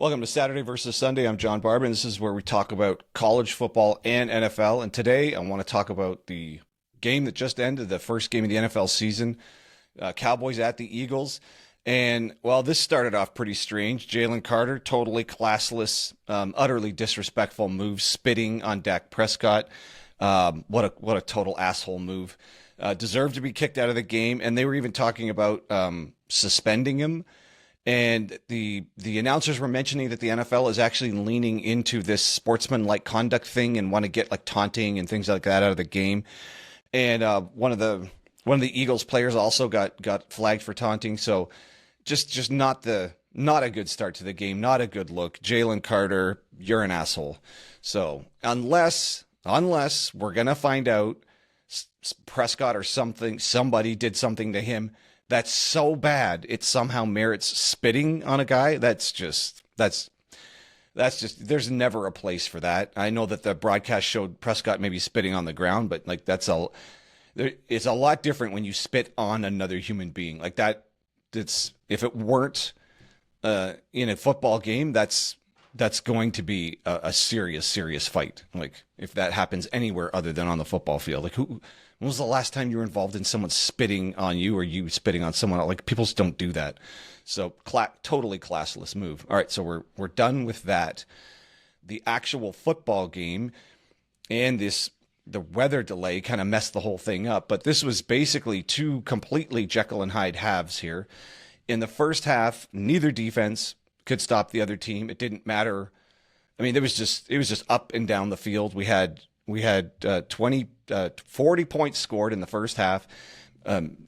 Welcome to Saturday versus Sunday. I'm John Barber, and this is where we talk about college football and NFL. And today I want to talk about the game that just ended, the first game of the NFL season, Cowboys at the Eagles. And, well, this started off pretty strange. Jalen Carter, totally classless, utterly disrespectful move, spitting on Dak Prescott. What a total asshole move. Deserved to be kicked out of the game, and they were even talking about suspending him. And the announcers were mentioning that the NFL is actually leaning into this sportsmanlike conduct thing and want to get like taunting and things like that out of the game. And one of the Eagles players also got flagged for taunting. So just not a good start to the game, not a good look. Jalen Carter, you're an asshole. So unless we're gonna find out Prescott or somebody did something to him that's so bad it somehow merits spitting on a guy, that's just there's never a place for that. I know that the broadcast showed Prescott maybe spitting on the ground, but like it's a lot different when you spit on another human being like that. If it weren't in a football game, that's going to be a serious fight. Like if that happens anywhere other than on the football field, like when was the last time you were involved in someone spitting on you or you spitting on someone else? Like people just don't do that. So totally classless move. All right, so we're done with that. The actual football game and the weather delay kind of messed the whole thing up. But this was basically two completely Jekyll and Hyde halves here. In the first half, neither defense could stop the other team. It didn't matter. I mean, it was just up and down the field. We had 40 points scored in the first half.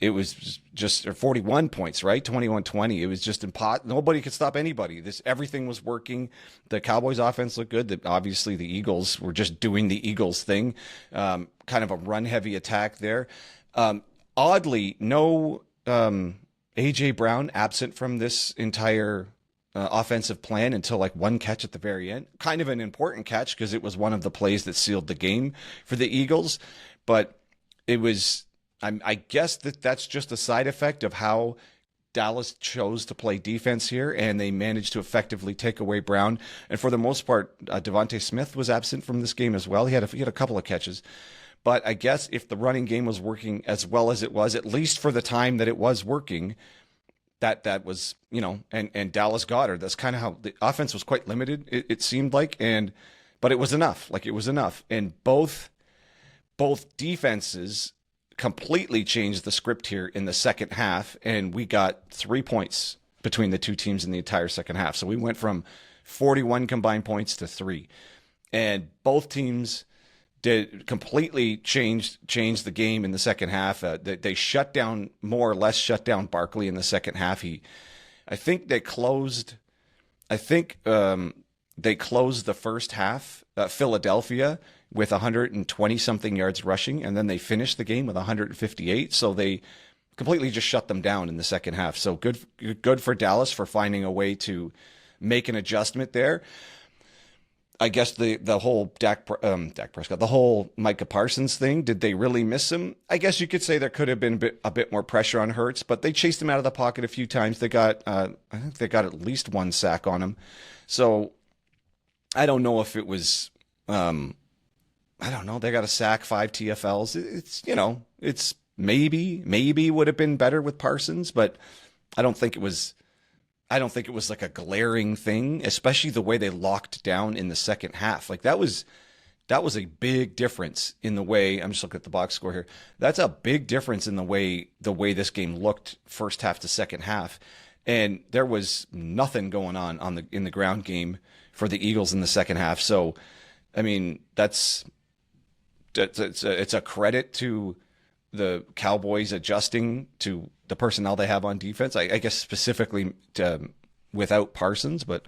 It was just 41 points, right? 21-20. It was just impossible. Nobody could stop anybody. Everything was working. The Cowboys offense looked good. Obviously the Eagles were just doing the Eagles thing. Kind of a run heavy attack there. Oddly, no A.J. Brown absent from this entire offensive plan until like one catch at the very end. Kind of an important catch because it was one of the plays that sealed the game for the Eagles. But it was, I guess that's just a side effect of how Dallas chose to play defense here, and they managed to effectively take away Brown. And for the most part, Devontae Smith was absent from this game as well. He had a couple of catches. But I guess if the running game was working as well as it was, at least for the time that it was working, that was, and Dallas Goedert. That's kind of how the offense was quite limited. It seemed like, but it was enough. Like it was enough. And both defenses completely changed the script here in the second half, and we got 3 points between the two teams in the entire second half. So we went from 41 combined points to 3, and both teams did completely change the game in the second half. They more or less shut down Barkley in the second half. I think they closed the first half, Philadelphia, with 120 something yards rushing, and then they finished the game with 158. So they completely just shut them down in the second half. So good for Dallas for finding a way to make an adjustment there. I guess the whole Dak Prescott, the whole Micah Parsons thing, did they really miss him? I guess you could say there could have been a bit more pressure on Hurts, but they chased him out of the pocket a few times. They got, I think they got at least one sack on him. So I don't know if it was, I don't know. They got a sack, 5 TFLs. It's maybe would have been better with Parsons, but I don't think it was like a glaring thing, especially the way they locked down in the second half. Like that was a big difference in the way, I'm just looking at the box score here. That's a big difference in the way this game looked first half to second half. And there was nothing going on in the ground game for the Eagles in the second half. So, I mean, it's a credit to the Cowboys adjusting to the personnel they have on defense. I guess specifically without Parsons, but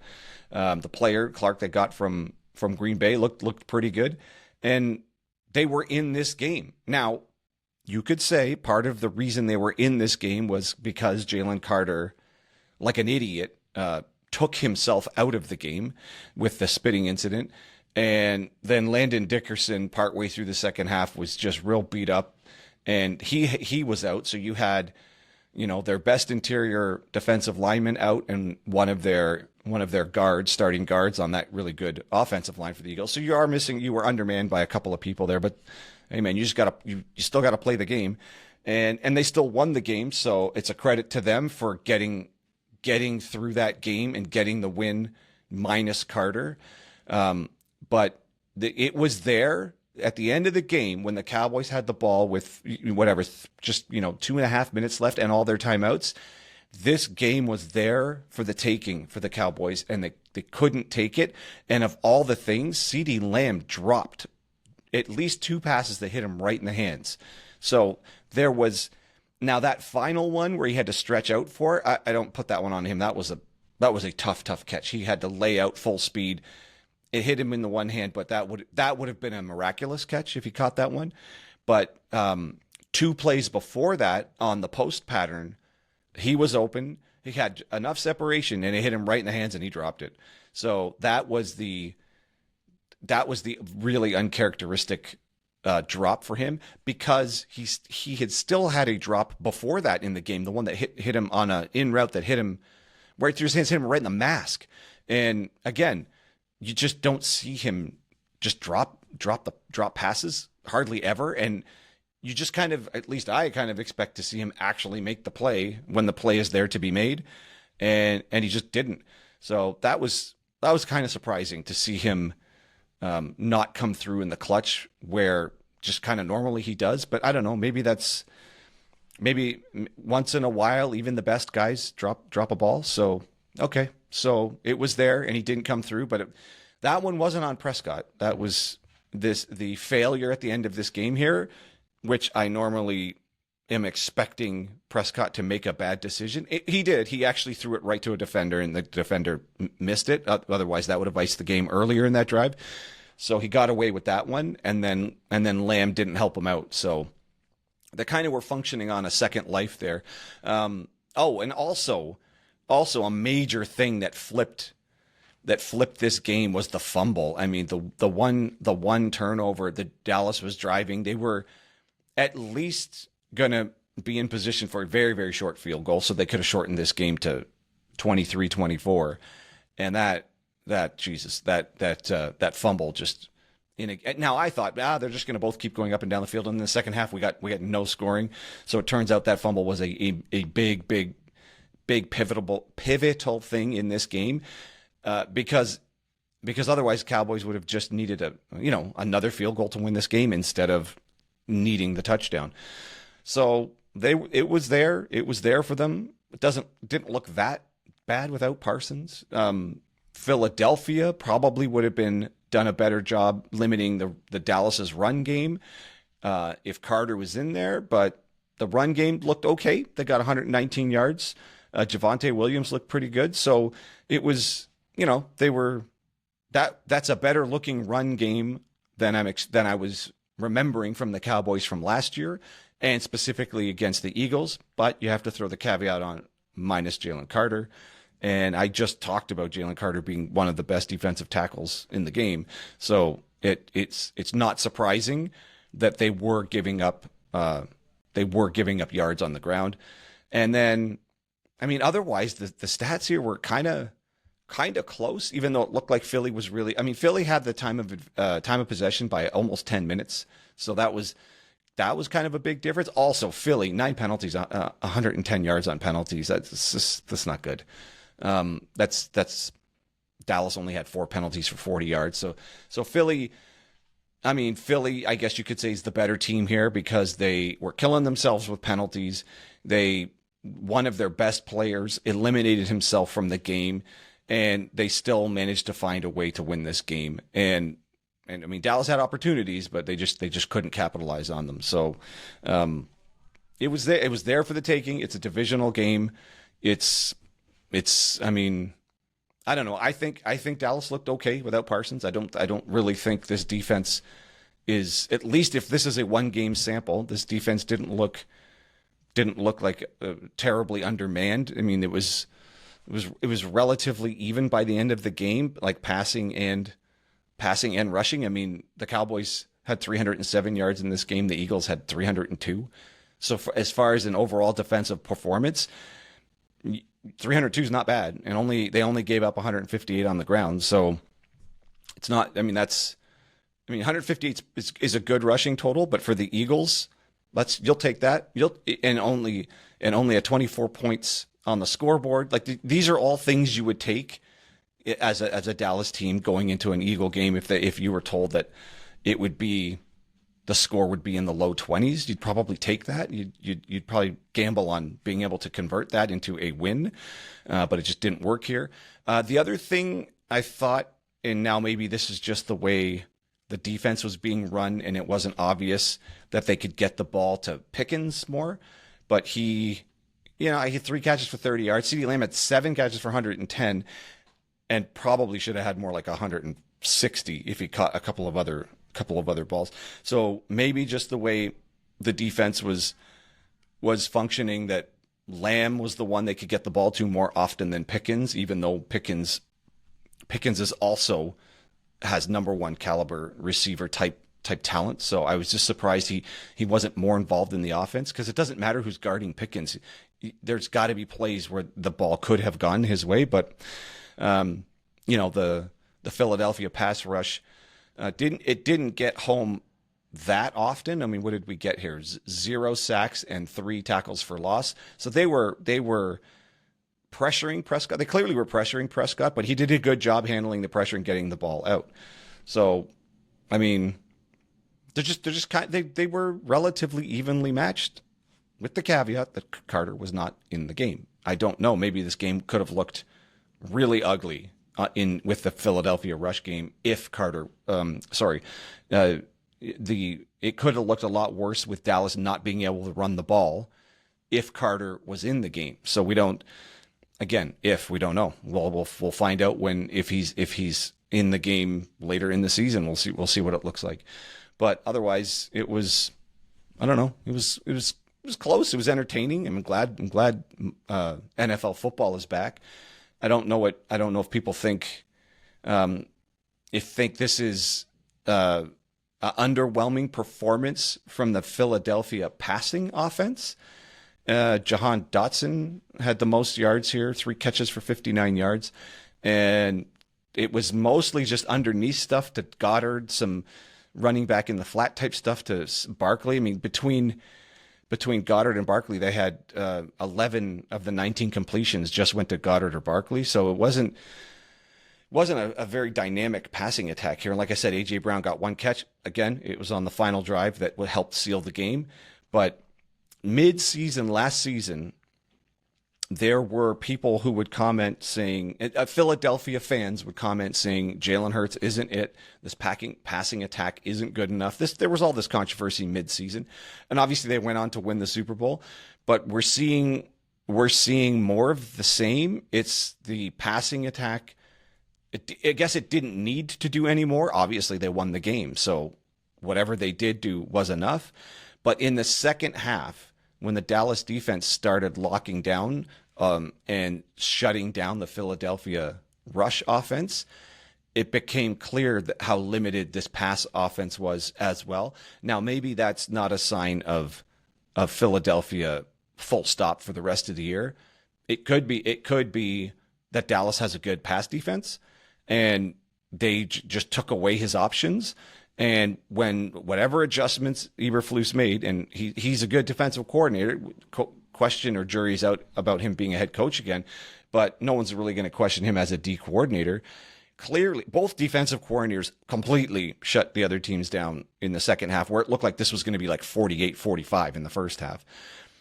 the player Clark they got from Green Bay looked pretty good, and they were in this game. Now, you could say part of the reason they were in this game was because Jalen Carter, like an idiot, took himself out of the game with the spitting incident, and then Landon Dickerson partway through the second half was just real beat up. And he was out, so you had, their best interior defensive lineman out and one of their one of their guards, starting guards on that really good offensive line for the Eagles. So you were undermanned by a couple of people there, but hey man, you still got to play the game, and they still won the game. So it's a credit to them for getting through that game and getting the win minus Carter. But it was there at the end of the game when the Cowboys had the ball with whatever, just 2.5 minutes left and all their timeouts. This game was there for the taking for the Cowboys, and they couldn't take it. And of all the things, CeeDee Lamb dropped at least 2 passes that hit him right in the hands. So there was now that final one where he had to stretch out for it. I don't put that one on him. That was a tough catch. He had to lay out full speed. It hit him in the one hand, but that would have been a miraculous catch if he caught that one. But 2 plays before that on the post pattern, he was open. He had enough separation, and it hit him right in the hands, and he dropped it. So that was the really uncharacteristic drop for him, because he had still had a drop before that in the game, the one that hit him on a in route that hit him right through his hands, hit him right in the mask. And again, you just don't see him just drop passes hardly ever. And you just kind of, at least I kind of expect to see him actually make the play when the play is there to be made. And he just didn't. So that was kind of surprising to see him not come through in the clutch where just kind of normally he does. But I don't know, maybe once in a while, even the best guys drop a ball. So, okay. So it was there and he didn't come through, but that one wasn't on Prescott. That was the failure at the end of this game here, which I normally am expecting Prescott to make a bad decision. He did. He actually threw it right to a defender, and the defender missed it. Otherwise, that would have iced the game earlier in that drive. So he got away with that one, and then Lamb didn't help him out. So they kind of were functioning on a second life there. And also a major thing that flipped this game was the fumble. I mean, the one turnover that Dallas was driving, they were at least going to be in position for a very, very short field goal, so they could have shortened this game to 23-24. And that fumble just now I thought, they're just going to both keep going up and down the field. And in the second half, we got no scoring. So it turns out that fumble was a big pivotal thing in this game, because otherwise Cowboys would have just needed another field goal to win this game instead of needing the touchdown. So it was there for them. It didn't look that bad without Parsons. Philadelphia probably would have done a better job limiting the Dallas's run game if Carter was in there, but the run game looked okay. They got 119 yards. Javonte Williams looked pretty good. So it was, that's a better looking run game than I was remembering from the Cowboys from last year, and specifically against the Eagles. But you have to throw the caveat on minus Jalen Carter. And I just talked about Jalen Carter being one of the best defensive tackles in the game. So it's not surprising that they were giving up yards on the ground. And then, I mean, otherwise the stats here were kind of close, even though it looked like Philly was really. I mean, Philly had the time of possession by almost 10 minutes, so that was kind of a big difference. Also, Philly 9 penalties, 110 yards on penalties. That's not good. That's Dallas only had 4 penalties for 40 yards. So Philly. I mean, Philly, I guess you could say, is the better team here because they were killing themselves with penalties. One of their best players eliminated himself from the game, and they still managed to find a way to win this game. And I mean, Dallas had opportunities, but they just couldn't capitalize on them. So it was there. It was there for the taking. It's a divisional game. I mean, I don't know. I think Dallas looked okay without Parsons. I don't really think this defense is, at least if this is a 1-game sample, this defense didn't look like terribly undermanned. I mean, it was relatively even by the end of the game, like passing and rushing. I mean, the Cowboys had 307 yards in this game. The Eagles had 302. So as far as an overall defensive performance, 302 is not bad, and they only gave up 158 on the ground. So it's not. I mean, 158 is a good rushing total, but for the Eagles, you'll take that. And only at 24 points on the scoreboard. Like these are all things you would take as a Dallas team going into an Eagle game. If you were told that the score would be in the low 20s, you'd probably take that. You'd probably gamble on being able to convert that into a win, but it just didn't work here. The other thing I thought, and now maybe this is just the way the defense was being run, and it wasn't obvious that they could get the ball to Pickens more, but he had 3 catches for 30 yards. CeeDee Lamb had 7 catches for 110, and probably should have had more like 160 if he caught a couple of other balls. So maybe just the way the defense was functioning, that Lamb was the one they could get the ball to more often than Pickens, even though Pickens is also has number 1 caliber receiver type talent. So I was just surprised he wasn't more involved in the offense, because it doesn't matter who's guarding Pickens. There's got to be plays where the ball could have gone his way, but the Philadelphia pass rush didn't get home that often. I mean, what did we get here? 0 sacks and 3 tackles for loss. So they were pressuring Prescott. They clearly were pressuring Prescott, but he did a good job handling the pressure and getting the ball out. So, I mean, they were relatively evenly matched, with the caveat that Carter was not in the game. I don't know. Maybe this game could have looked really ugly with the Philadelphia rush game if Carter. It could have looked a lot worse with Dallas not being able to run the ball if Carter was in the game. So we don't. Again, if we don't know, we'll find out if he's in the game later in the season. We'll see what it looks like. But otherwise, it was, I don't know. It was close. It was entertaining. I'm glad NFL football is back. I don't know if people think this is an underwhelming performance from the Philadelphia passing offense. Jahan Dotson had the most yards here, 3 catches for 59 yards. And it was mostly just underneath stuff to Goddard, some running back in the flat type stuff to Barkley. I mean, between Goddard and Barkley, they had 11 of the 19 completions just went to Goddard or Barkley. So it wasn't a very dynamic passing attack here. And like I said, A.J. Brown got 1 catch. Again, it was on the final drive that would help seal the game. But mid-season, last season, there were people who would comment saying, Philadelphia fans would comment saying, Jalen Hurts isn't it. This passing attack isn't good enough. There was all this controversy mid-season, and obviously they went on to win the Super Bowl. But we're seeing more of the same. It's the passing attack. I guess it didn't need to do any more. Obviously, they won the game, so whatever they did do was enough. But in the second half, when the Dallas defense started locking down and shutting down the Philadelphia rush offense, it became clear how limited this pass offense was as well. Now, maybe that's not a sign of Philadelphia full stop for the rest of the year. It could be that Dallas has a good pass defense and they just took away his options. And when whatever adjustments Eberflus made, and he's a good defensive coordinator, question or jury's out about him being a head coach again, but no one's really going to question him as a D coordinator. Clearly, both defensive coordinators completely shut the other teams down in the second half, where it looked like this was going to be like 48-45 in the first half.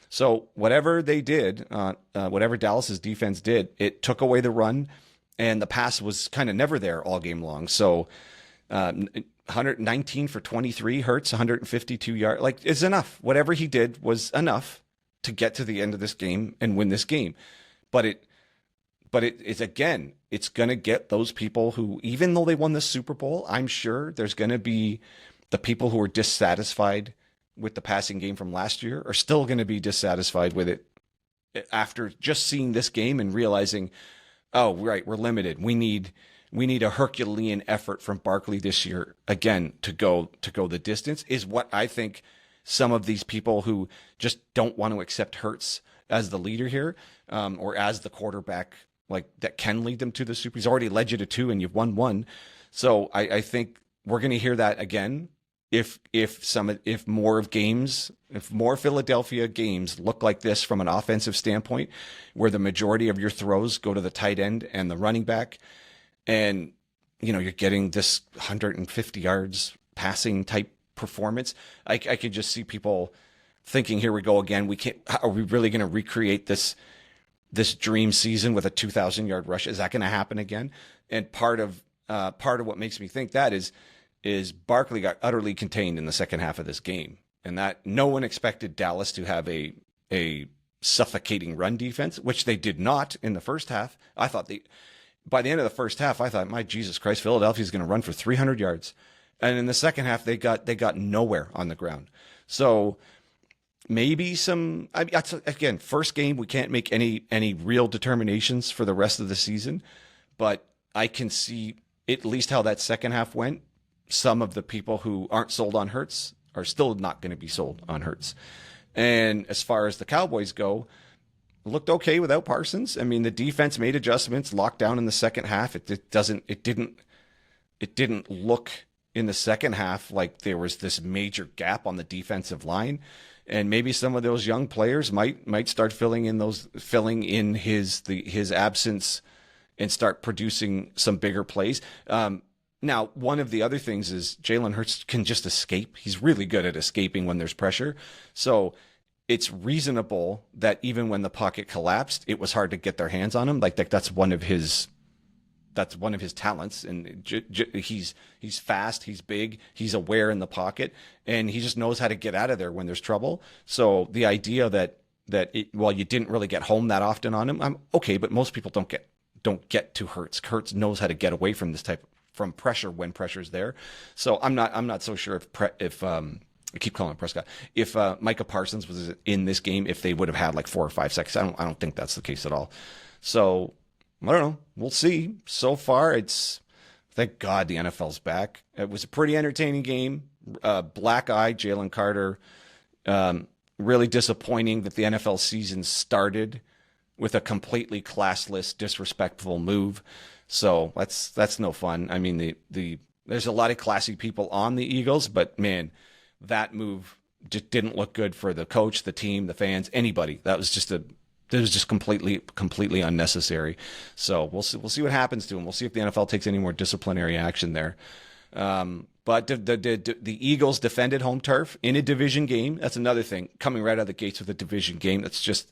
So whatever they did, whatever Dallas's defense did, it took away the run, and the pass was kind of never there all game long. So 119 for 23, Hurts 152 yards. Like, it's enough. Whatever he did was enough to get to the end of this game and win this game. But it's again, it's going to get those people who, even though they won the Super Bowl, I'm sure there's going to be the people who are dissatisfied with the passing game from last year are still going to be dissatisfied with it after just seeing this game and realizing, oh, right, we're limited. We need a Herculean effort from Barkley this year again to go the distance, is what I think some of these people who just don't want to accept Hurts as the leader here, or as the quarterback like that can lead them to the Super. He's already led you to 2 and you've won 1. So I think we're going to hear that again if more Philadelphia games look like this from an offensive standpoint, where the majority of your throws go to the tight end and the running back, and you're getting this 150 yards passing type performance. I could just see people thinking, here we go again. Are we really going to recreate this dream season with a 2,000-yard rush? Is that going to happen again? And part of what makes me think that is Barkley got utterly contained in the second half of this game, and that no one expected Dallas to have a suffocating run defense, which they did not in the first half. By the end of the first half, I thought, my Jesus Christ, Philadelphia's going to run for 300 yards. And in the second half, they got nowhere on the ground. So maybe again, first game, we can't make any real determinations for the rest of the season, but I can see at least how that second half went. Some of the people who aren't sold on Hurts are still not going to be sold on Hurts. And as far as the Cowboys go, looked okay without Parsons. I mean, the defense made adjustments, locked down in the second half. It didn't look in the second half like there was this major gap on the defensive line. And maybe some of those young players might start filling in his absence and start producing some bigger plays. Now, one of the other things is Jalen Hurts can just escape. He's really good at escaping when there's pressure. So it's reasonable that even when the pocket collapsed, it was hard to get their hands on him. Like that's one of his talents. And he's fast, he's big, he's aware in the pocket, and he just knows how to get out of there when there's trouble. So the idea that you didn't really get home that often on him, I'm okay, but most people don't get to Hurts. Hurts knows how to get away from from pressure when pressure's there. So I'm not so sure if I keep calling him Prescott. If Micah Parsons was in this game, if they would have had like 4 or 5 seconds, I don't think that's the case at all. So I don't know. We'll see. So far, thank God the NFL's back. It was a pretty entertaining game. Black-eyed Jalen Carter. Really disappointing that the NFL season started with a completely classless, disrespectful move. So that's no fun. I mean, there's a lot of classy people on the Eagles, but man, that move just didn't look good for the coach, the team, the fans, anybody. That was just completely unnecessary. So we'll see what happens to him. We'll see if the NFL takes any more disciplinary action there. But the Eagles defended home turf in a division game. That's another thing, coming right out of the gates with a division game. That's just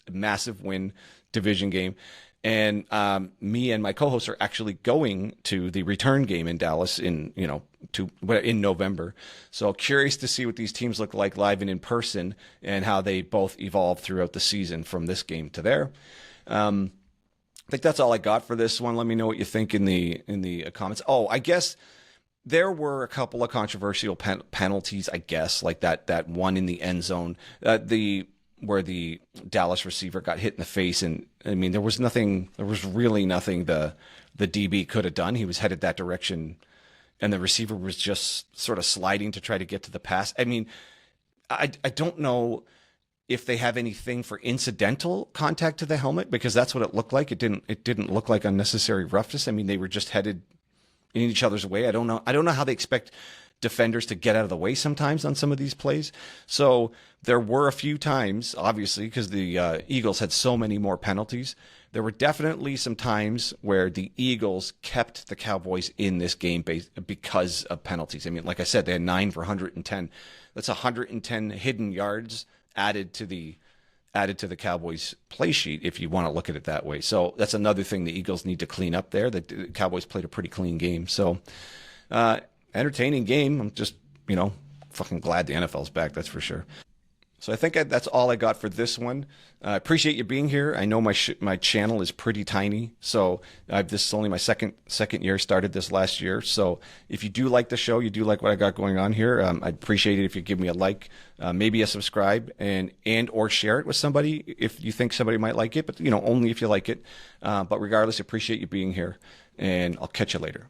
a massive win, division game. And me and my co-hosts are actually going to the return game in Dallas in November. So curious to see what these teams look like live and in person, and how they both evolve throughout the season from this game to there. I think that's all I got for this one. Let me know what you think in the comments. Oh, I guess there were a couple of controversial penalties, I guess, like that one in the end zone, where the Dallas receiver got hit in the face. And I mean, there was really nothing the DB could have done. He was headed that direction, and the receiver was just sort of sliding to try to get to the pass. I mean, I don't know if they have anything for incidental contact to the helmet, because that's what it looked like. It didn't look like unnecessary roughness. I mean, they were just headed in each other's way. I don't know how they expect defenders to get out of the way sometimes on some of these plays. So there were a few times, obviously, because the Eagles had so many more penalties. There were definitely some times where the Eagles kept the Cowboys in this game because of penalties. I mean, like I said, they had 9 for 110. That's 110 hidden yards added to the Cowboys play sheet, if you want to look at it that way. So that's another thing the Eagles need to clean up there. The Cowboys played a pretty clean game. So entertaining game. I'm just, fucking glad the NFL's back. That's for sure. So I think that's all I got for this one. I appreciate you being here. I know my channel is pretty tiny, so this is only my second year. Started this last year. So if you do like the show, you do like what I got going on here, I'd appreciate it if you give me a like, maybe a subscribe, and or share it with somebody if you think somebody might like it. But only if you like it. But regardless, appreciate you being here, and I'll catch you later.